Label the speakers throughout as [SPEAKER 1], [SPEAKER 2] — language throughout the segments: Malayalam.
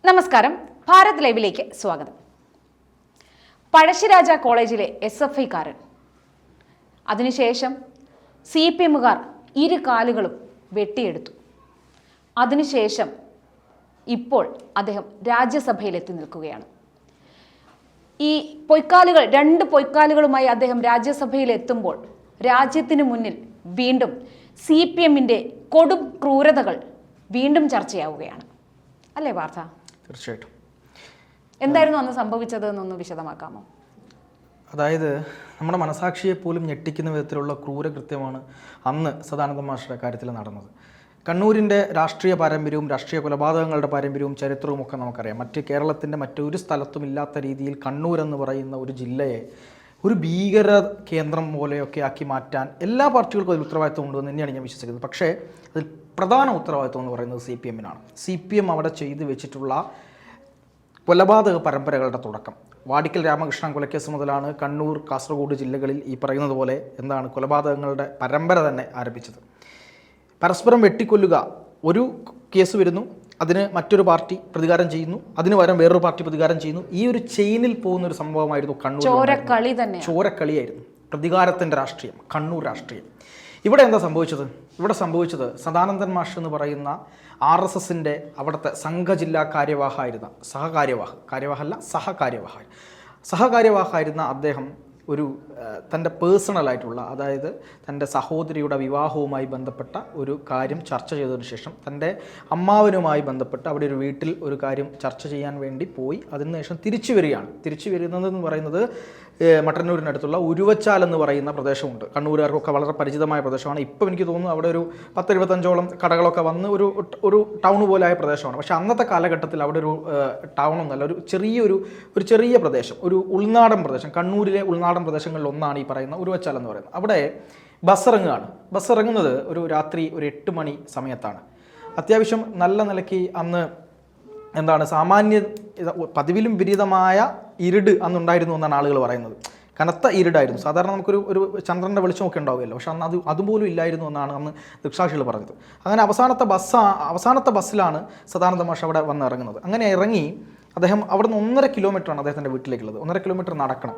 [SPEAKER 1] നമസ്കാരം, ഭാരത് ലൈവിലേക്ക് സ്വാഗതം. പഴശ്ശിരാജ കോളേജിലെ SFIക്കാരൻ, അതിനുശേഷം CPMകാർ ഇരു കാലുകളും വെട്ടിയെടുത്തു. അതിനുശേഷം ഇപ്പോൾ അദ്ദേഹം രാജ്യസഭയിലെത്തി നിൽക്കുകയാണ്. ഈ രണ്ട് പൊയ്ക്കാലുകളുമായി അദ്ദേഹം രാജ്യസഭയിൽ എത്തുമ്പോൾ രാജ്യത്തിന് മുന്നിൽ വീണ്ടും CPMന്റെ കൊടും ക്രൂരതകൾ വീണ്ടും ചർച്ചയാവുകയാണ്. അല്ലേ പാർത്ഥ?
[SPEAKER 2] തീർച്ചയായിട്ടും.
[SPEAKER 1] എന്തായിരുന്നു അന്ന് സംഭവിച്ചത് എന്നൊന്ന് വിശദമാക്കാമോ?
[SPEAKER 2] അതായത് നമ്മുടെ മനസാക്ഷിയെ പോലും ഞെട്ടിക്കുന്ന വിധത്തിലുള്ള ക്രൂരകൃത്യമാണ് അന്ന് സദാനന്ദ മാസ്റ്ററുടെ കാര്യത്തിൽ നടന്നത്. കണ്ണൂരിൻ്റെ രാഷ്ട്രീയ പാരമ്പര്യവും രാഷ്ട്രീയ കൊലപാതകങ്ങളുടെ പാരമ്പര്യവും ചരിത്രവും ഒക്കെ നമുക്കറിയാം. കേരളത്തിൻ്റെ മറ്റൊരു സ്ഥലത്തും ഇല്ലാത്ത രീതിയിൽ കണ്ണൂർ എന്ന് പറയുന്ന ഒരു ജില്ലയെ ഒരു ഭീകര കേന്ദ്രം പോലെയൊക്കെ ആക്കി മാറ്റാൻ എല്ലാ പാർട്ടികൾക്കും അതിൽ ഉത്തരവാദിത്വം ഉണ്ടെന്ന് തന്നെയാണ് ഞാൻ വിശ്വസിക്കുന്നത്. പക്ഷേ അതിൽ പ്രധാന ഉത്തരവാദിത്വം എന്ന് പറയുന്നത് CPMനാണ്. CPM അവിടെ ചെയ്തു വെച്ചിട്ടുള്ള കൊലപാതക പരമ്പരകളുടെ തുടക്കം വാടിക്കൽ രാമകൃഷ്ണൻ കൊലക്കേസ് മുതലാണ് കണ്ണൂർ, കാസർഗോഡ് ജില്ലകളിൽ ഈ പറയുന്നത് പോലെ കൊലപാതകങ്ങളുടെ പരമ്പര തന്നെ ആരംഭിച്ചത്. പരസ്പരം വെട്ടിക്കൊല്ലുക, ഒരു കേസ് വരുന്നു, അതിന് മറ്റൊരു പാർട്ടി പ്രതികാരം ചെയ്യുന്നു, അതിന് പകരം വേറൊരു പാർട്ടി പ്രതികാരം ചെയ്യുന്നു. ഈ ഒരു ചെയിനിൽ പോകുന്ന ഒരു സംഭവമായിരുന്നു കണ്ണൂർ. ചോരക്കളിയായിരുന്നു, പ്രതികാരത്തിൻ്റെ രാഷ്ട്രീയം, കണ്ണൂർ രാഷ്ട്രീയം. ഇവിടെ എന്താ സംഭവിച്ചത്? ഇവിടെ സംഭവിച്ചത് സദാനന്ദൻ മാഷ് എന്ന് പറയുന്ന RSSൻ്റെ അവിടുത്തെ സംഘജില്ലാ കാര്യവാഹായിരുന്ന സഹകാര്യവാഹായിരുന്ന അദ്ദേഹം ഒരു തൻ്റെ പേഴ്സണലായിട്ടുള്ള, അതായത് തൻ്റെ സഹോദരിയുടെ വിവാഹവുമായി ബന്ധപ്പെട്ട ഒരു കാര്യം ചർച്ച ചെയ്തതിനു ശേഷം തൻ്റെ അമ്മാവനുമായി ബന്ധപ്പെട്ട് അവിടെ ഒരു വീട്ടിൽ ഒരു കാര്യം ചർച്ച ചെയ്യാൻ വേണ്ടി പോയി. അതിനുശേഷം തിരിച്ചു വരുന്നതെന്ന് പറയുന്നത് മട്ടന്നൂരിനടുത്തുള്ള ഉരുവച്ചാൽ എന്ന് പറയുന്ന പ്രദേശമുണ്ട്. കണ്ണൂരുകാർക്കൊക്കെ വളരെ പരിചിതമായ പ്രദേശമാണ്. ഇപ്പോൾ എനിക്ക് തോന്നുന്നു അവിടെ ഒരു 10-25ഓളം കടകളൊക്കെ വന്ന് ഒരു ടൗൺ പോലെയായ പ്രദേശമാണ്. പക്ഷേ അന്നത്തെ കാലഘട്ടത്തിൽ അവിടെ ഒരു ടൗണൊന്നല്ല, ഒരു ചെറിയ പ്രദേശം, ഒരു ഉൾനാടൻ പ്രദേശം, കണ്ണൂരിലെ ഉൾനാടൻ പ്രദേശങ്ങളിൽ ഒന്നാണ് ഈ പറയുന്ന ഉരുവച്ചാൽ എന്ന് പറയുന്നത്. അവിടെ ബസ് ഇറങ്ങുന്നത് ഒരു രാത്രി 8 മണി സമയത്താണ്. അത്യാവശ്യം നല്ല നിലയ്ക്ക് അന്ന് സാമാന്യ പതിവിലും വിപരീതമായ ഇരുട് അന്നുണ്ടായിരുന്നു എന്നാണ് ആളുകൾ പറയുന്നത്. കനത്ത ഇരുടായിരുന്നു. സാധാരണ നമുക്കൊരു ചന്ദ്രൻ്റെ വെളിച്ചമൊക്കെ ഉണ്ടാവുമല്ലോ, പക്ഷെ അന്ന് അതുപോലും ഇല്ലായിരുന്നു എന്നാണ് അന്ന് ദൃക്സാക്ഷികൾ പറഞ്ഞത്. അങ്ങനെ അവസാനത്തെ ബസ്സിലാണ് സദാനന്ദ മാഷ് അവിടെ വന്ന് ഇറങ്ങുന്നത്. അങ്ങനെ ഇറങ്ങി അദ്ദേഹം അവിടെ നിന്ന് 1.5 കിലോമീറ്ററാണ് അദ്ദേഹത്തിൻ്റെ വീട്ടിലേക്കുള്ളത്. 1.5 കിലോമീറ്റർ നടക്കണം.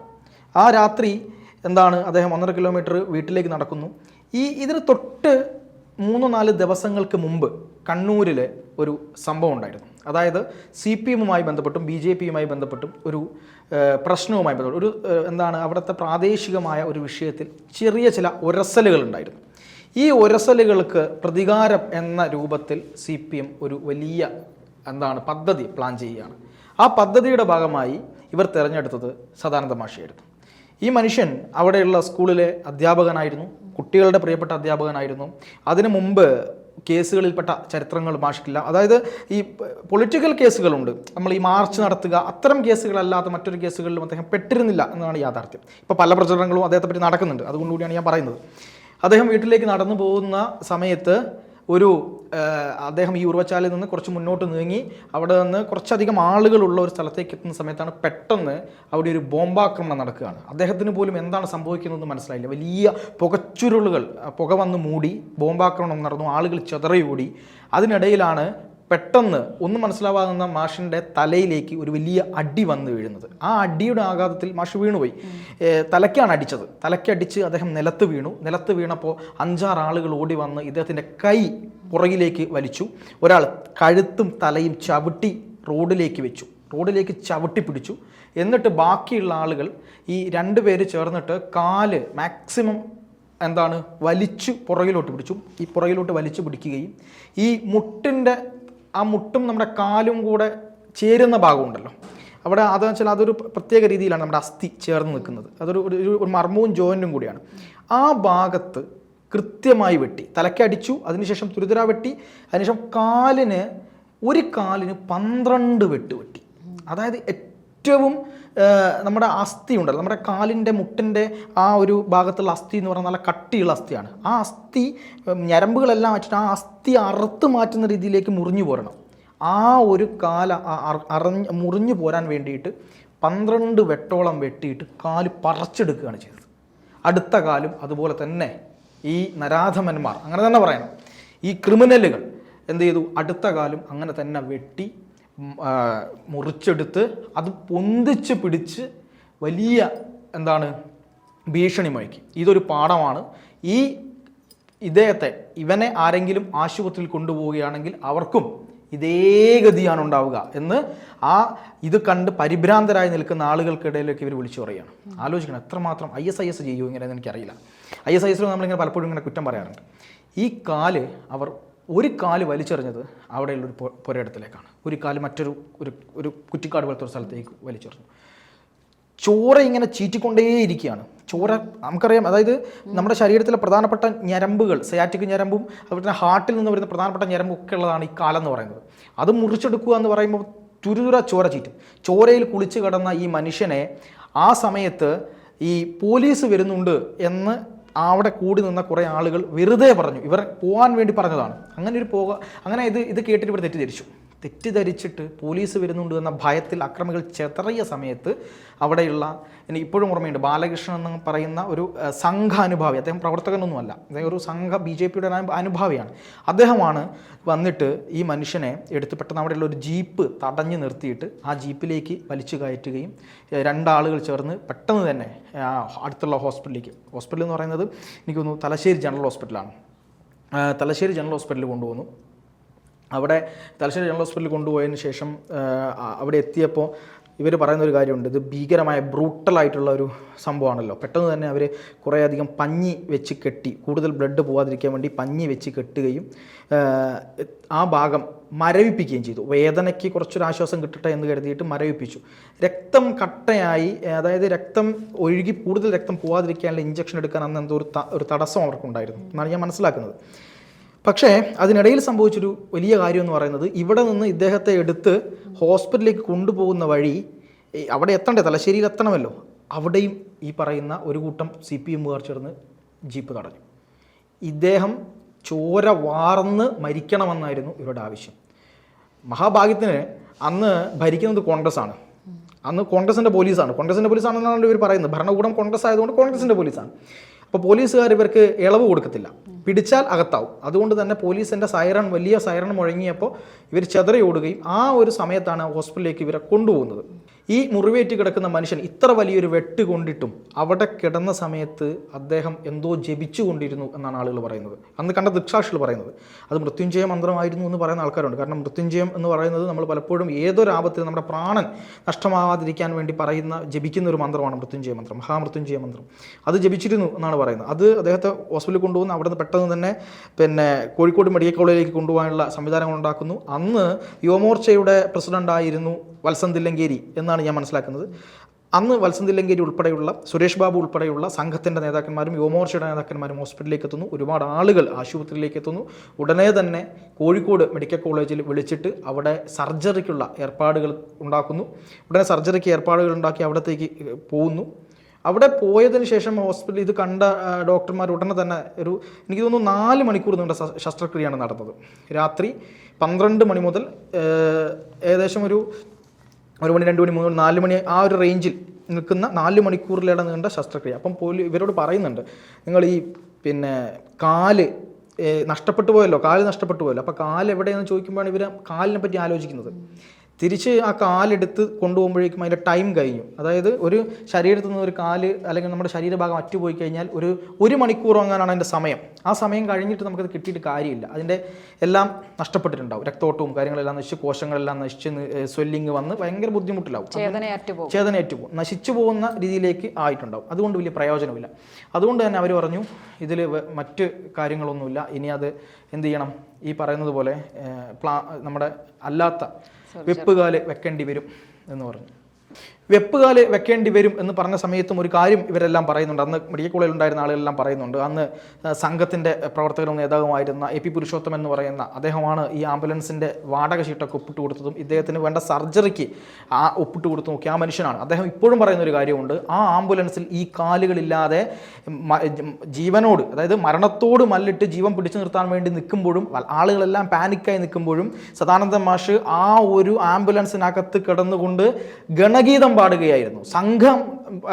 [SPEAKER 2] ആ രാത്രി അദ്ദേഹം 1.5 കിലോമീറ്റർ വീട്ടിലേക്ക് നടക്കുന്നു. ഇതിന് തൊട്ട് 3-4 ദിവസങ്ങൾക്ക് മുമ്പ് കണ്ണൂരിൽ ഒരു സംഭവം ഉണ്ടായിരുന്നു. അതായത് CPMുമായി ബന്ധപ്പെട്ടും BJPയുമായി ബന്ധപ്പെട്ടും ഒരു പ്രശ്നവുമായി ബന്ധപ്പെട്ട് അവിടുത്തെ പ്രാദേശികമായ ഒരു വിഷയത്തിൽ ചെറിയ ചില ഉരസലുകൾ ഉണ്ടായിരുന്നു. ഈ ഉരസലുകൾക്ക് പ്രതികാരം എന്ന രൂപത്തിൽ CPM ഒരു വലിയ പദ്ധതി പ്ലാൻ ചെയ്യുകയാണ്. ആ പദ്ധതിയുടെ ഭാഗമായി ഇവർ തിരഞ്ഞെടുത്തത് സദാനന്ദ മാഷിയായിരുന്നു. ഈ മനുഷ്യൻ അവിടെയുള്ള സ്കൂളിലെ അധ്യാപകനായിരുന്നു, കുട്ടികളുടെ പ്രിയപ്പെട്ട അധ്യാപകനായിരുന്നു. അതിനു മുമ്പ് കേസുകളിൽപ്പെട്ട ചരിത്രങ്ങൾ മാഷിക്കില്ല. അതായത് ഈ പൊളിറ്റിക്കൽ കേസുകളുണ്ട്, നമ്മൾ ഈ മാർച്ച് നടത്തുക, അത്തരം കേസുകളല്ലാത്ത മറ്റൊരു കേസുകളിലും അദ്ദേഹം പെട്ടിരുന്നില്ല എന്നതാണ് യാഥാർത്ഥ്യം. ഇപ്പോൾ പല പ്രചരണങ്ങളും അദ്ദേഹത്തെ പറ്റി നടക്കുന്നുണ്ട്, അതുകൊണ്ടുകൂടിയാണ് ഞാൻ പറയുന്നത്. അദ്ദേഹം വീട്ടിലേക്ക് നടന്നു പോകുന്ന സമയത്ത് അദ്ദേഹം ഈ ഉരുവച്ചാലിൽ നിന്ന് കുറച്ച് മുന്നോട്ട് നീങ്ങി അവിടെ നിന്ന് കുറച്ചധികം ആളുകളുള്ള ഒരു സ്ഥലത്തേക്ക് എത്തുന്ന സമയത്താണ് പെട്ടെന്ന് അവിടെ ഒരു ബോംബാക്രമണം നടക്കുകയാണ്. അദ്ദേഹത്തിന് പോലും എന്താണ് സംഭവിക്കുന്നതെന്ന് മനസ്സിലായില്ല. വലിയ പുക വന്ന് മൂടി ബോംബാക്രമണം നടന്നു, ആളുകൾ ചിതറിയോടി. അതിനിടയിലാണ് പെട്ടെന്ന് ഒന്നും മനസ്സിലാവാകുന്ന മാഷിൻ്റെ തലയിലേക്ക് ഒരു വലിയ അടി വന്ന് വീഴുന്നത്. ആ അടിയുടെ ആഘാതത്തിൽ മാഷ് വീണുപോയി. തലയ്ക്കാണ് അടിച്ചത്. തലയ്ക്കടിച്ച് അദ്ദേഹം നിലത്ത് വീണു. നിലത്ത് വീണപ്പോൾ 5-6 ആളുകൾ ഓടി വന്ന് ഇദ്ദേഹത്തിൻ്റെ കൈ പുറകിലേക്ക് വലിച്ചു. ഒരാൾ കഴുത്തും തലയും ചവിട്ടി റോഡിലേക്ക് ചവിട്ടി പിടിച്ചു. എന്നിട്ട് ബാക്കിയുള്ള ആളുകൾ, ഈ 2 പേര് ചേർന്നിട്ട് കാല് മാക്സിമം വലിച്ചു പുറകിലോട്ട് പിടിച്ചു. ഈ പുറകിലോട്ട് വലിച്ചു പിടിക്കുകയും ഈ മുട്ടും നമ്മുടെ കാലും കൂടെ ചേരുന്ന ഭാഗമുണ്ടല്ലോ അവിടെ, അതെന്ന് വെച്ചാൽ അതൊരു പ്രത്യേക രീതിയിലാണ് നമ്മുടെ അസ്ഥി ചേർന്ന് നിൽക്കുന്നത്. ഒരു മർമ്മവും ജോയിൻറ്റും കൂടിയാണ്. ആ ഭാഗത്ത് കൃത്യമായി വെട്ടി. തലക്കടിച്ചു, അതിനുശേഷം തുരിതുരാ വെട്ടി. അതിനുശേഷം ഒരു കാലിന് 12 വെട്ടി. അതായത് ഏറ്റവും നമ്മുടെ അസ്ഥി ഉണ്ടല്ലോ, നമ്മുടെ കാലിൻ്റെ മുട്ടിൻ്റെ ആ ഒരു ഭാഗത്തുള്ള അസ്ഥി എന്ന് പറഞ്ഞാൽ നല്ല കട്ടിയുള്ള അസ്ഥിയാണ്. ആ അസ്ഥി ഞരമ്പുകളെല്ലാം വെച്ചിട്ട് ആ അസ്ഥി അറുത്ത് മാറ്റുന്ന രീതിയിലേക്ക് മുറിഞ്ഞു പോരണം. ആ ഒരു മുറിഞ്ഞു പോരാൻ വേണ്ടിയിട്ട് 12 വെട്ടോളം വെട്ടിയിട്ട് കാല് പറിച്ചെടുക്കുകയാണ് ചെയ്തത്. അടുത്ത കാലും അതുപോലെ തന്നെ ഈ നരാധമന്മാർ, അങ്ങനെ തന്നെ പറയണം, ഈ ക്രിമിനലുകൾ എന്ത് ചെയ്തു? അടുത്ത കാലും അങ്ങനെ തന്നെ വെട്ടി മുറിച്ചെടുത്ത് അത് പൊന്തിച്ച് പിടിച്ച് വലിയ എന്താണ് ഭീഷണി മുഴക്കി. ഇതൊരു പാഠമാണ്. ഇവനെ ആരെങ്കിലും ആശുപത്രിയിൽ കൊണ്ടുപോവുകയാണെങ്കിൽ അവർക്കും ഇതേ ഗതിയാണ് ഉണ്ടാവുക എന്ന് ഇത് കണ്ട് പരിഭ്രാന്തരായി നിൽക്കുന്ന ആളുകൾക്കിടയിലേക്ക് ഇവർ വിളിച്ചു പറയുകയാണ്. ആലോചിക്കണം, എത്രമാത്രം IS ചെയ്യുമോ ഇങ്ങനെയെന്ന് എനിക്കറിയില്ല. ISISൽ നമ്മളിങ്ങനെ പലപ്പോഴും ഇങ്ങനെ കുറ്റം പറയാറുണ്ട്. അവർ ഒരു കാല് വലിച്ചെറിഞ്ഞത് അവിടെയുള്ളൊരു പുരയിടത്തിലേക്കാണ്. ഒരു കാല് മറ്റൊരു ഒരു കുറ്റിക്കാട് പോലത്തെ ഒരു സ്ഥലത്തേക്ക് വലിച്ചെറിഞ്ഞു. ചോര ഇങ്ങനെ ചീറ്റിക്കൊണ്ടേയിരിക്കുകയാണ്. ചോര നമുക്കറിയാം, അതായത് നമ്മുടെ ശരീരത്തിലെ പ്രധാനപ്പെട്ട ഞരമ്പുകൾ, സയാറ്റിക് ഞരമ്പും അതുപോലെ തന്നെ ഹാർട്ടിൽ നിന്ന് വരുന്ന പ്രധാനപ്പെട്ട ഞരമ്പും ഒക്കെ ഉള്ളതാണ് ഈ കാലെന്ന് പറയുന്നത്. അത് മുറിച്ചെടുക്കുക എന്ന് പറയുമ്പോൾ തുരുതുര ചോര ചീറ്റും. ചോരയിൽ കുളിച്ച് കിടന്ന ഈ മനുഷ്യനെ ആ സമയത്ത് ഈ പോലീസ് വരുന്നുണ്ട് എന്ന് അവിടെ കൂടി നിന്ന കുറേ ആളുകൾ വെറുതെ പറഞ്ഞു, ഇവർ പോകാൻ വേണ്ടി പറഞ്ഞതാണ്. അങ്ങനെ ഇത് കേട്ടിട്ട് ഇവർ തെറ്റിദ്ധരിച്ചിട്ട് പോലീസ് വരുന്നുണ്ട് എന്ന ഭയത്തിൽ അക്രമികൾ ചെതറിയ സമയത്ത് അവിടെയുള്ള, എനിക്ക് ഇപ്പോഴും ഓർമ്മയുണ്ട്, ബാലകൃഷ്ണൻ എന്ന് പറയുന്ന ഒരു സംഘാനുഭാവി, അദ്ദേഹം പ്രവർത്തകനൊന്നുമല്ല, അദ്ദേഹം ഒരു BJPയുടെ അനുഭാവിയാണ്. അദ്ദേഹമാണ് വന്നിട്ട് ഈ മനുഷ്യനെ എടുത്ത് പെട്ടെന്ന് അവിടെയുള്ള ഒരു ജീപ്പ് തടഞ്ഞു നിർത്തിയിട്ട് ആ ജീപ്പിലേക്ക് വലിച്ചു കയറ്റുകയും 2 ആളുകൾ ചേർന്ന് പെട്ടെന്ന് തന്നെ അടുത്തുള്ള ഹോസ്പിറ്റൽ എന്ന് പറയുന്നത് എനിക്ക് തോന്നുന്നു തലശ്ശേരി ജനറൽ ഹോസ്പിറ്റലാണ്. തലശ്ശേരി ജനറൽ ഹോസ്പിറ്റലിൽ കൊണ്ടുപോകുന്നു. അവിടെ തലശ്ശേരി ജനറൽ ഹോസ്പിറ്റലിൽ കൊണ്ടുപോയതിന് ശേഷം അവിടെ എത്തിയപ്പോൾ ഇവർ പറയുന്നൊരു കാര്യമുണ്ട്, ഇത് ഭീകരമായ ബ്രൂട്ടലായിട്ടുള്ള ഒരു സംഭവമാണല്ലോ. പെട്ടെന്ന് തന്നെ അവർ കുറേയധികം പഞ്ഞി വെച്ച് കെട്ടി, കൂടുതൽ ബ്ലഡ് പോകാതിരിക്കാൻ വേണ്ടി പഞ്ഞി വെച്ച് കെട്ടുകയും ആ ഭാഗം മരവിപ്പിക്കുകയും ചെയ്തു. വേദനയ്ക്ക് കുറച്ചൊരാശ്വാസം കിട്ടട്ടെ എന്ന് കരുതിയിട്ട് മരവിപ്പിച്ചു. രക്തം കട്ടയായി, അതായത് രക്തം ഒഴുകി കൂടുതൽ രക്തം പോകാതിരിക്കാനുള്ള ഇഞ്ചക്ഷൻ എടുക്കാൻ അന്ന് എന്തോ ഒരു തടസ്സം അവർക്കുണ്ടായിരുന്നു എന്നാണ് ഞാൻ മനസ്സിലാക്കുന്നത്. പക്ഷേ അതിനിടയിൽ സംഭവിച്ചൊരു വലിയ കാര്യം എന്ന് പറയുന്നത്, ഇവിടെ നിന്ന് ഇദ്ദേഹത്തെ എടുത്ത് ഹോസ്പിറ്റലിലേക്ക് കൊണ്ടുപോകുന്ന വഴി അവിടെ എത്തണ്ടേ, തലശ്ശേരിയിൽ എത്തണമല്ലോ, അവിടെയും ഈ പറയുന്ന ഒരു കൂട്ടം CPMകാർ ചേർന്ന് ജീപ്പ് തടഞ്ഞു. ഇദ്ദേഹം ചോര വാർന്ന് മരിക്കണമെന്നായിരുന്നു ഇവരുടെ ആവശ്യം. മഹാഭാഗ്യത്തിന് അന്ന് ഭരിക്കുന്നത് കോൺഗ്രസ്സാണ്. അന്ന് കോൺഗ്രസിൻ്റെ പോലീസാണെന്നാണ് ഇവർ പറയുന്നത്. ഭരണകൂടം കോൺഗ്രസ് ആയതുകൊണ്ട് കോൺഗ്രസിൻ്റെ പോലീസാണ്. അപ്പോൾ പോലീസുകാർ ഇവർക്ക് ഇളവ് കൊടുക്കത്തില്ല, പിടിച്ചാൽ അകത്താവും. അതുകൊണ്ട് തന്നെ പോലീസിൻ്റെ വലിയ സൈറൺ മുഴങ്ങിയപ്പോൾ ഇവർ ചെതറി ഓടുകയും ആ ഒരു സമയത്താണ് ഹോസ്പിറ്റലിലേക്ക് ഇവരെ കൊണ്ടുപോകുന്നത്. ഈ മുറിവേറ്റ് കിടക്കുന്ന മനുഷ്യൻ ഇത്ര വലിയൊരു വെട്ട് കൊണ്ടിട്ടും അവിടെ കിടന്ന സമയത്ത് അദ്ദേഹം എന്തോ ജപിച്ചുകൊണ്ടിരുന്നു എന്നാണ് ആളുകൾ പറയുന്നത്, അന്ന് കണ്ട ദൃക്സാക്ഷികൾ പറയുന്നത്. അത് മൃത്യുഞ്ജയ മന്ത്രമായിരുന്നു എന്ന് പറയുന്ന ആൾക്കാരുണ്ട്. കാരണം മൃത്യുഞ്ജയം എന്ന് പറയുന്നത് നമ്മൾ പലപ്പോഴും ഏതൊരാപത്തിൽ നമ്മുടെ പ്രാണൻ നഷ്ടമാവാതിരിക്കാൻ വേണ്ടി ജപിക്കുന്ന ഒരു മന്ത്രമാണ് മൃത്യുഞ്ജയ മന്ത്രം, മഹാമൃത്യുഞ്ജയ മന്ത്രം. അത് ജപിച്ചിരുന്നു എന്നാണ് പറയുന്നത്. അത് അദ്ദേഹത്തെ ഹോസ്പിറ്റലിൽ കൊണ്ടുപോകുന്ന അവിടെ നിന്ന് പെട്ടെന്ന് തന്നെ കോഴിക്കോട് മെഡിക്കൽ കോളേജിലേക്ക് കൊണ്ടുപോകാനുള്ള സംവിധാനങ്ങൾ ഉണ്ടാക്കുന്നു. അന്ന് യുവമോർച്ചയുടെ പ്രസിഡൻ്റായിരുന്നു വത്സൻ തില്ലങ്കേരി എന്നാണ് ഞാൻ മനസ്സിലാക്കുന്നത്. അന്ന് വത്സൻ തില്ലങ്കേരി ഉൾപ്പെടെയുള്ള സുരേഷ് ബാബു ഉൾപ്പെടെയുള്ള സംഘത്തിൻ്റെ നേതാക്കന്മാരും യുവമോർച്ചയുടെ നേതാക്കന്മാരും ഹോസ്പിറ്റലിലേക്ക് എത്തുന്നു. ഒരുപാട് ആളുകൾ ആശുപത്രിയിലേക്ക് എത്തുന്നു. ഉടനെ തന്നെ കോഴിക്കോട് മെഡിക്കൽ കോളേജിൽ വിളിച്ചിട്ട് അവിടെ സർജറിക്കുള്ള ഏർപ്പാടുകൾ ഉണ്ടാക്കുന്നു. ഉടനെ സർജറിക്ക് ഏർപ്പാടുകൾ ഉണ്ടാക്കി അവിടത്തേക്ക് പോകുന്നു. അവിടെ പോയതിന് ശേഷം ഹോസ്പിറ്റലിൽ ഇത് കണ്ട ഡോക്ടർമാർ ഉടനെ തന്നെ എനിക്ക് തോന്നുന്നു 4 മണിക്കൂർ നീണ്ട ശസ്ത്രക്രിയയാണ് നടന്നത്. രാത്രി 12 മണി മുതൽ ഏകദേശം ഒരു 1 മണി 2 മണി 3 മണി 4 മണി ആ ഒരു റേഞ്ചിൽ നിൽക്കുന്ന 4 മണിക്കൂറിലേടെ നീണ്ട ശസ്ത്രക്രിയ. അപ്പം ഇവരോട് പറയുന്നുണ്ട്, നിങ്ങൾ ഈ കാല് നഷ്ടപ്പെട്ടു പോയല്ലോ, അപ്പോൾ കാല് എവിടെയെന്ന് ചോദിക്കുമ്പോഴാണ് ഇവർ കാലിനെ പറ്റി ആലോചിക്കുന്നത്. തിരിച്ച് ആ കാലെടുത്ത് കൊണ്ടുപോകുമ്പോഴേക്കും അതിൻ്റെ ടൈം കഴിഞ്ഞു. അതായത് ഒരു ശരീരത്തിൽ നിന്ന് ഒരു കാല് അല്ലെങ്കിൽ നമ്മുടെ ശരീരഭാഗം അറ്റുപോയി കഴിഞ്ഞാൽ ഒരു മണിക്കൂർ അങ്ങനെയാണ് അതിൻ്റെ സമയം. ആ സമയം കഴിഞ്ഞിട്ട് നമുക്കത് കിട്ടിയിട്ട് കാര്യമില്ല. അതിൻ്റെ എല്ലാം നഷ്ടപ്പെട്ടിട്ടുണ്ടാവും. രക്തോട്ടവും കാര്യങ്ങളെല്ലാം നശിച്ച്, കോശങ്ങളെല്ലാം നശിച്ച്, സ്വെല്ലിങ് വന്ന് ഭയങ്കര ബുദ്ധിമുട്ടിലാവും, ചേതനയറ്റുപോകും, നശിച്ചു പോകുന്ന രീതിയിലേക്ക് ആയിട്ടുണ്ടാവും. അതുകൊണ്ട് വലിയ പ്രയോജനമില്ല. അതുകൊണ്ട് തന്നെ അവർ പറഞ്ഞു, ഇതിൽ മറ്റ് കാര്യങ്ങളൊന്നുമില്ല, ഇനി അത് എന്ത് ചെയ്യണം, ഈ പറയുന്നത് പോലെ നമ്മുടെ അല്ലാത്ത വെപ്പുകാല് വെക്കേണ്ടി വരും എന്ന് പറഞ്ഞു. വെപ്പുകാല് വെക്കേണ്ടി വരും എന്ന് പറഞ്ഞ സമയത്തും ഒരു കാര്യം ഇവരെല്ലാം പറയുന്നുണ്ട്. അന്ന് മെഡിക്കൽ കോളേജിൽ ഉണ്ടായിരുന്ന ആളുകളെല്ലാം പറയുന്നുണ്ട്. അന്ന് സംഘത്തിൻ്റെ പ്രവർത്തകരും നേതാവുമായിരുന്ന AP പുരുഷോത്തമൻ എന്ന് പറയുന്ന അദ്ദേഹമാണ് ഈ ആംബുലൻസിൻ്റെ വാടക ഷീട്ടൊക്കെ ഒപ്പിട്ട് കൊടുത്തതും ഇദ്ദേഹത്തിന് വേണ്ട സർജറിക്ക് ഒപ്പിട്ട് കൊടുത്തു നോക്കി ആ മനുഷ്യനാണ്. അദ്ദേഹം ഇപ്പോഴും പറയുന്ന ഒരു കാര്യമുണ്ട്, ആ ആംബുലൻസിൽ ഈ കാലുകളില്ലാതെ ജീവനോട്, അതായത് മരണത്തോട് മല്ലിട്ട് ജീവൻ പിടിച്ചു നിർത്താൻ വേണ്ടി നിൽക്കുമ്പോഴും ആളുകളെല്ലാം പാനിക്കായി നിൽക്കുമ്പോഴും സദാനന്ദൻ മാഷ് ആ ഒരു ആംബുലൻസിനകത്ത് കിടന്നുകൊണ്ട് ഗണഗീതം പാടുകയായിരുന്നു. സംഘം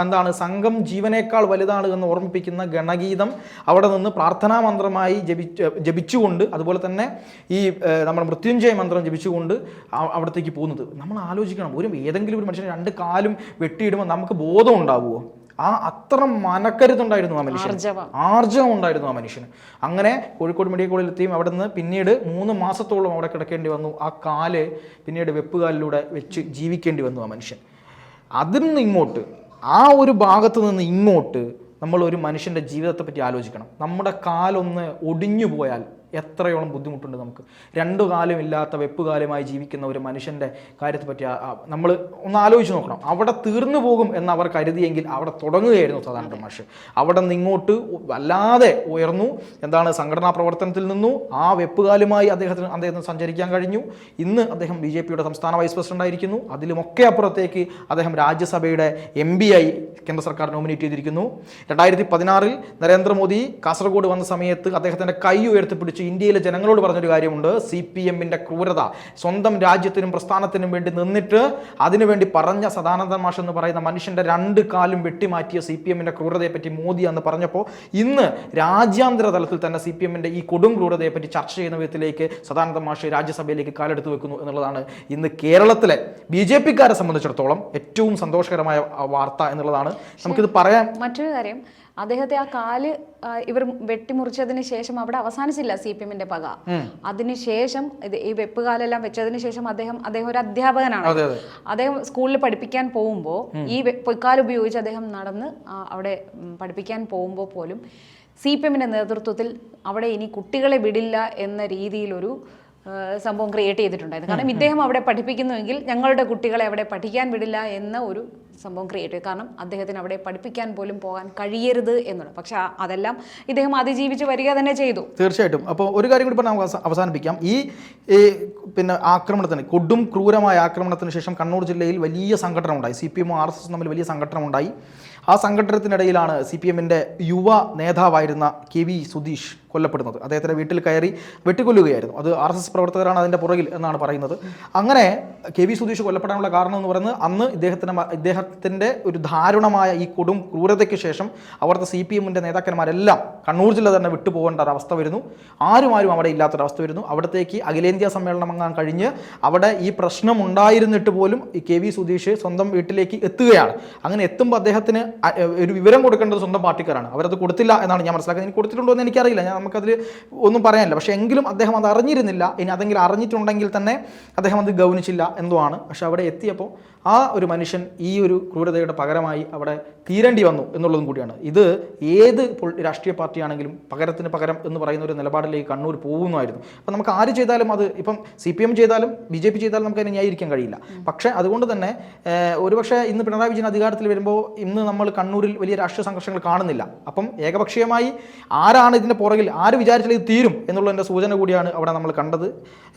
[SPEAKER 2] എന്താണ് സംഘം ജീവനേക്കാൾ വലുതാണ് എന്ന് ഓർമ്മിപ്പിക്കുന്ന ഗണഗീതം അവിടെ നിന്ന് പ്രാർത്ഥനാ മന്ത്രമായി ജപിച്ചുകൊണ്ട്, അതുപോലെ തന്നെ ഈ നമ്മുടെ മൃത്യുഞ്ജയ മന്ത്രം ജപിച്ചുകൊണ്ട് അവിടത്തേക്ക് പോകുന്നത്. നമ്മൾ ആലോചിക്കണം, ഏതെങ്കിലും ഒരു മനുഷ്യൻ 2 കാലും വെട്ടിയിടുമ്പോൾ നമുക്ക് ബോധം ഉണ്ടാവുമോ? അത്ര മനക്കരുത്തുണ്ടായിരുന്നു ആ മനുഷ്യൻ, ആർജവം ഉണ്ടായിരുന്നു ആ മനുഷ്യന്. അങ്ങനെ കോഴിക്കോട് മെഡിക്കൽ കോളേജിൽ എത്തിയും അവിടെ നിന്ന് പിന്നീട് 3 മാസത്തോളം അവിടെ കിടക്കേണ്ടി വന്നു. ആ കാല് പിന്നീട് വെപ്പുകാലിലൂടെ വെച്ച് ജീവിക്കേണ്ടി വന്നു ആ മനുഷ്യൻ. അതിൽ നിന്ന് ഇങ്ങോട്ട്, ആ ഒരു ഭാഗത്ത് നിന്ന് ഇങ്ങോട്ട് നമ്മൾ ഒരു മനുഷ്യൻ്റെ ജീവിതത്തെ പറ്റി ആലോചിക്കണം. നമ്മുടെ കാലൊന്ന് ഒടിഞ്ഞു പോയാൽ എത്രയോളം ബുദ്ധിമുട്ടുണ്ട് നമുക്ക്. 2 കാലും ഇല്ലാത്ത വെപ്പുകാലമായി ജീവിക്കുന്ന ഒരു മനുഷ്യൻ്റെ കാര്യത്തെ പറ്റി നമ്മൾ ഒന്ന് ആലോചിച്ച് നോക്കണം. അവിടെ തീർന്നു പോകും എന്ന് അവർ കരുതിയെങ്കിൽ അവിടെ തുടങ്ങുകയായിരുന്നു സദാനന്ദ മാഷ്. അവിടെ നിന്ന് ഇങ്ങോട്ട് വല്ലാതെ ഉയർന്നു. സംഘടനാ പ്രവർത്തനത്തിൽ നിന്നു ആ വെപ്പുകാലുമായി അദ്ദേഹത്തിന് സഞ്ചരിക്കാൻ കഴിഞ്ഞു. ഇന്ന് അദ്ദേഹം BJPയുടെ സംസ്ഥാന വൈസ് പ്രസിഡന്റ് ആയിരിക്കുന്നു. അതിലുമൊക്കെ അപ്പുറത്തേക്ക് അദ്ദേഹം രാജ്യസഭയുടെ MP ആയി കേന്ദ്ര സർക്കാർ നോമിനേറ്റ് ചെയ്തിരിക്കുന്നു. 2016 നരേന്ദ്രമോദി കാസർഗോഡ് വന്ന സമയത്ത് അദ്ദേഹത്തിൻ്റെ കൈ ഉയർത്തിപ്പിടിച്ച് ഇന്ത്യയിലെ ജനങ്ങളോട് പറഞ്ഞൊരു കാര്യമുണ്ട്, CPMന്റെ ക്രൂരത, സ്വന്തം രാജ്യത്തിനും പ്രസ്ഥാനത്തിനും വേണ്ടി നിന്നിട്ട് അതിനുവേണ്ടി പറഞ്ഞ സദാനന്ദ മാഷ് എന്ന് പറയുന്ന മനുഷ്യന്റെ 2 കാലും വെട്ടിമാറ്റിയ CPMന്റെ ക്രൂരതയെ പറ്റി മോദി എന്ന് പറഞ്ഞപ്പോൾ ഇന്ന് രാജ്യാന്തര തലത്തിൽ തന്നെ CPMന്റെ ഈ കൊടും ക്രൂരതയെ പറ്റി ചർച്ച ചെയ്യുന്ന വിധത്തിലേക്ക് സദാനന്ദ മാഷ് രാജ്യസഭയിലേക്ക് കാലെടുത്ത് വെക്കുന്നു എന്നുള്ളതാണ് ഇന്ന് കേരളത്തിലെ BJPക്കാരെ സംബന്ധിച്ചിടത്തോളം ഏറ്റവും സന്തോഷകരമായ വാർത്ത എന്നുള്ളതാണ്. നമുക്കിത് പറയാം.
[SPEAKER 1] മറ്റൊരു കാര്യം, അദ്ദേഹത്തെ ആ കാല് ഇവർ വെട്ടിമുറിച്ചതിന് ശേഷം അവിടെ അവസാനിച്ചില്ല CPMന്റെ പക. അതിനുശേഷം ഈ വെപ്പുകാലെല്ലാം വെച്ചതിന് ശേഷം അദ്ദേഹം ഒരു അധ്യാപകനാണ്. അദ്ദേഹം സ്കൂളിൽ പഠിപ്പിക്കാൻ പോകുമ്പോൾ ഈ പൊയ്ക്കാൽ ഉപയോഗിച്ച് അദ്ദേഹം നടന്ന് അവിടെ പഠിപ്പിക്കാൻ പോകുമ്പോൾ പോലും CPMന്റെ നേതൃത്വത്തിൽ അവിടെ ഇനി കുട്ടികളെ വിടില്ല എന്ന രീതിയിലൊരു സംഭവം ക്രിയേറ്റ് ചെയ്തിട്ടുണ്ടായിരുന്നു. കാരണം ഇദ്ദേഹം അവിടെ പഠിപ്പിക്കുന്നുവെങ്കിൽ ഞങ്ങളുടെ കുട്ടികളെ അവിടെ പഠിക്കാൻ വിടില്ല എന്ന ഒരു സംഭവം ക്രിയേറ്റ് ചെയ്തു. കാരണം അദ്ദേഹത്തിന് അവിടെ പഠിപ്പിക്കാൻ പോലും പോകാൻ കഴിയരുത് എന്നുള്ളത്. പക്ഷെ അതെല്ലാം ഇദ്ദേഹം അതിജീവിച്ച് വരിക തന്നെ ചെയ്തു.
[SPEAKER 2] തീർച്ചയായിട്ടും. അപ്പോൾ ഒരു കാര്യം കൂടി നമുക്ക് അവസാനിപ്പിക്കാം. ഈ ആക്രമണത്തിന്, കൊടും ക്രൂരമായ ആക്രമണത്തിന് ശേഷം കണ്ണൂർ ജില്ലയിൽ വലിയ സംഘടന ഉണ്ടായി. CPM RSS തമ്മിൽ വലിയ സംഘടന ഉണ്ടായി. ആ സംഘടനത്തിനിടയിലാണ് CPMന്റെ യുവ നേതാവായിരുന്ന KV സുധീഷ് കൊല്ലപ്പെടുന്നത്. അദ്ദേഹത്തിൻ്റെ വീട്ടിൽ കയറി വെട്ടിക്കൊല്ലുകയായിരുന്നു. അത് RSS പ്രവർത്തകരാണ് അതിൻ്റെ പുറകിൽ എന്നാണ് പറയുന്നത്. അങ്ങനെ KV സുധീഷ് കൊല്ലപ്പെടാനുള്ള കാരണം എന്ന് പറയുന്നത് അന്ന് ഇദ്ദേഹത്തിൻ്റെ ഒരു ദാരുണമായ ഈ കൊടും ക്രൂരതയ്ക്ക് ശേഷം അവിടുത്തെ CPMന്റെ നേതാക്കന്മാരെല്ലാം കണ്ണൂർ ജില്ല തന്നെ വിട്ടുപോകേണ്ട ഒരവസ്ഥ വരുന്നു. ആരും അവിടെ ഇല്ലാത്തൊരവസ്ഥ വരുന്നു. അവിടത്തേക്ക് അഖിലേന്ത്യാ സമ്മേളനം അങ്ങാൻ കഴിഞ്ഞ് അവിടെ ഈ പ്രശ്നം ഉണ്ടായിരുന്നിട്ട് പോലും ഈ KV സുധീഷ് സ്വന്തം വീട്ടിലേക്ക് എത്തുകയാണ്. അങ്ങനെ എത്തുമ്പോൾ അദ്ദേഹത്തിന് ഒരു വിവരം കൊടുക്കേണ്ടത് സ്വന്തം പാർട്ടിക്കാരാണ്. അവരത് കൊടുത്തില്ല എന്നാണ് ഞാൻ മനസ്സിലാക്കുന്നത്. ഇനി കൊടുത്തിട്ടുണ്ടോ എന്ന് എനിക്കറിയില്ല, നമുക്കതിൽ ഒന്നും പറയാനില്ല. പക്ഷേ എങ്കിലും അദ്ദേഹം അത് അറിഞ്ഞിരുന്നില്ല. ഇനി അതെങ്കിലും അറിഞ്ഞിട്ടുണ്ടെങ്കിൽ തന്നെ അദ്ദേഹം അത് ഗൗനിച്ചില്ല എന്തോ ആണ്. പക്ഷെ അവിടെ എത്തിയപ്പോൾ ആ ഒരു മനുഷ്യൻ ഈ ഒരു ക്രൂരതയുടെ പകരമായി അവിടെ തീരേണ്ടി വന്നു എന്നുള്ളതും കൂടിയാണ്. ഇത് ഏത് രാഷ്ട്രീയ പാർട്ടിയാണെങ്കിലും പകരത്തിന് പകരം എന്ന് പറയുന്ന ഒരു നിലപാടിലേക്ക് കണ്ണൂർ പോകുന്നതായിരുന്നു. അപ്പം നമുക്ക് ആര് ചെയ്താലും, അത് ഇപ്പം CPM ചെയ്താലും BJP ചെയ്താലും നമുക്ക് അതിനെ ന്യായീകരിക്കാൻ കഴിയില്ല. പക്ഷേ അതുകൊണ്ട് തന്നെ ഒരുപക്ഷെ ഇന്ന് പിണറായി വിജയൻ അധികാരത്തിൽ വരുമ്പോൾ ഇന്ന് നമ്മൾ കണ്ണൂരിൽ വലിയ രാഷ്ട്രീയ സംഘർഷങ്ങൾ കാണുന്നില്ല. അപ്പം ഏകപക്ഷീയമായി ആരാണ് ഇതിൻ്റെ പുറകിൽ, ആര് വിചാരിച്ചാൽ ഇത് തീരും എന്നുള്ളതിൻ്റെ സൂചന കൂടിയാണ് അവിടെ നമ്മൾ കണ്ടത്.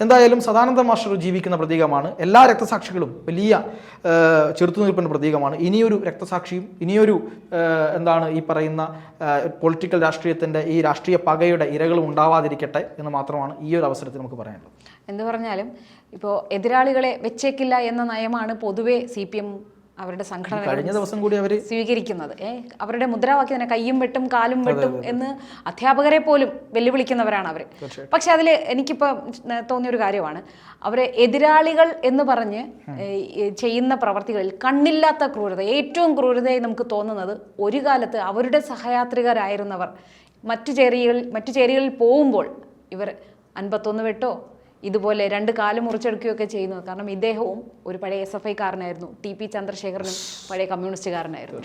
[SPEAKER 2] എന്തായാലും സദാനന്ദ മാസ്റ്റർ ജീവിക്കുന്ന പ്രതീകമാണ്. എല്ലാ രക്തസാക്ഷികളും വലിയ ചെറുത്തുനിൽപ്പിൻ്റെ പ്രതീകമാണ്. ഇനിയൊരു രക്തസാക്ഷിയും ഇനിയൊരു ഈ പറയുന്ന പൊളിറ്റിക്കൽ രാഷ്ട്രീയത്തിൻ്റെ ഈ രാഷ്ട്രീയ പകയുടെ ഇരകളും ഉണ്ടാവാതിരിക്കട്ടെ എന്ന് മാത്രമാണ് ഈ ഒരു അവസരത്തിൽ നമുക്ക് പറയാനുള്ളത്.
[SPEAKER 1] എന്ത് പറഞ്ഞാലും ഇപ്പോൾ എതിരാളികളെ വെച്ചേക്കില്ല എന്ന നയമാണ് പൊതുവെ CPM അവരുടെ സംഘടന
[SPEAKER 2] കഴിഞ്ഞ ദിവസം കൂടി അവർ
[SPEAKER 1] സ്വീകരിക്കുന്നത്. അവരുടെ മുദ്രാവാക്യം തന്നെ കയ്യും വെട്ടും കാലും വെട്ടും എന്ന് അധ്യാപകരെ പോലും വെല്ലുവിളിക്കുന്നവരാണ് അവർ. പക്ഷെ അതിൽ എനിക്കിപ്പോൾ തോന്നിയൊരു കാര്യമാണ്, അവരെ എതിരാളികൾ എന്ന് പറഞ്ഞ് ചെയ്യുന്ന പ്രവർത്തികളിൽ കണ്ണില്ലാത്ത ക്രൂരത, ഏറ്റവും ക്രൂരതയായി നമുക്ക് തോന്നുന്നത് ഒരു കാലത്ത് അവരുടെ സഹയാത്രികരായിരുന്നവർ മറ്റു ചേരികളിൽ പോകുമ്പോൾ ഇവർ 51 വെട്ടോ ഇതുപോലെ 2 കാല് മുറിച്ചെടുക്കുകയൊക്കെ ചെയ്യുന്നു. കാരണം ഇദ്ദേഹവും ഒരു പഴയ SFI കാരനായിരുന്നു, TP ചന്ദ്രശേഖരനും പഴയ കമ്മ്യൂണിസ്റ്റുകാരനായിരുന്നു.